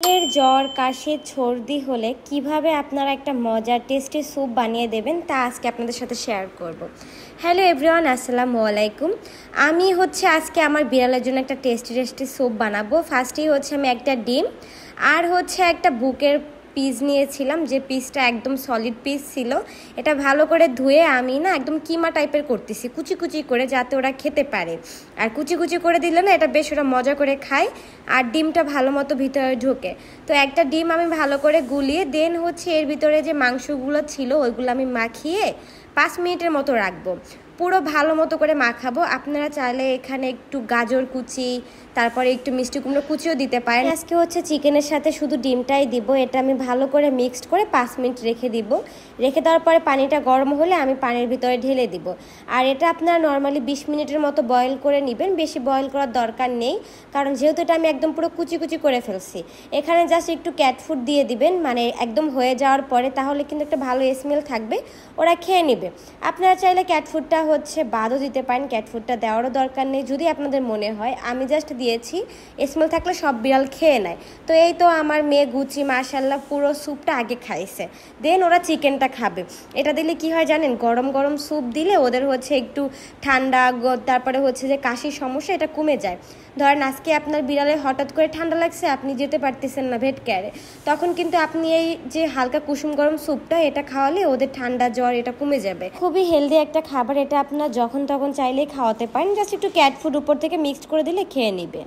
এর জ্বর কাশি সর্দি হলে কিভাবে আপনারা একটা মজার টেস্টি স্যুপ বানিয়ে দেবেন তা আজকে আপনাদের সাথে শেয়ার করব। হ্যালো এভরিওয়ান, আসসালামু আলাইকুম। আমি আজকে আমার বিড়ালের জন্য একটা টেস্টি স্যুপ বানাবো। ফার্স্টেই আমি একটা ডিম আর একটা বুকের পিস নিয়েছিলাম, যে পিসটা একদম সলিড পিস ছিল। এটা ভালো করে ধুয়ে আমি একদম কিমা টাইপের করতেছি, কুচি কুচি করে, যাতে ওরা খেতে পারে। আর কুচি কুচি করে দিলে এটা বেশ ওরা মজা করে খায় আর ডিমটা ভালো মতো ভিতরে ঢোকে। তো একটা ডিম আমি ভালো করে গুলিয়ে দেন এর ভিতরে যে মাংসগুলো ছিল ওইগুলো আমি মাখিয়ে 5 মিনিটের মতো রাখবো। পুরো ভালো মতো করে মাখাবো। আপনারা চাইলে এখানে একটু গাজর কুচি, তারপরে একটু মিষ্টি কুমড়ো কুচিও দিতে পারেন। আজকে চিকেনের সাথে শুধু ডিমটাই দিব। এটা আমি ভালো করে মিক্সড করে 5 মিনিট রেখে দিব। রেখে দেওয়ার পরে পানিটা গরম হলে আমি পানির ভিতরে ঢেলে দিব। আর এটা আপনারা নর্মালি 20 মিনিটের মতো বয়েল করে নেবেন, বেশি বয়েল করার দরকার নেই, কারণ যেহেতু এটা আমি একদম পুরো কুচি কুচি করে ফেলছি। এখানে জাস্ট একটু ক্যাট ফুড দিয়ে দিবেন, মানে একদম হয়ে যাওয়ার পরে, তাহলে কিন্তু একটা ভালো স্মেল থাকবে, ওরা খেয়ে নেবে। আপনারা চাইলে ক্যাট ফুডটা বাদও দিতে পারেন, ক্যাট ফুডটা দেওয়ারও দরকার নেই যদি আপনাদের মনে হয়। আমি জাস্ট দিয়েছি, স্মেল থাকলে সব বিড়াল খেয়ে নেয়। তো এই তো আমার মেয়ে গুচি মাশাআল্লাহ পুরো স্যুপটা আগে খাইছে, দেন ওরা চিকেনটা খাবে। এটা দিলে কি হয় জানেন, গরম গরম স্যুপ দিলে ওদের একটু ঠান্ডা, তারপরে যে কাশির সমস্যা এটা কমে যায়। ধরেন আজকে আপনার বিড়ালে হঠাৎ করে ঠান্ডা লাগছে, আপনি যেতে পারতেছেন না ভেট কেয়ারে, তখন কিন্তু আপনি এই যে হালকা কুসুম গরম স্যুপটা এটা খাওয়ালে ওদের ঠান্ডা জ্বর এটা কমে যাবে। খুবই হেলদি একটা খাবার, এটা আপনার যখন তখন চাইলেই খাওয়াতে পারেন। জাস্ট একটু ক্যাট ফুড উপর থেকে মিক্সড করে দিলে খেয়ে নেবে।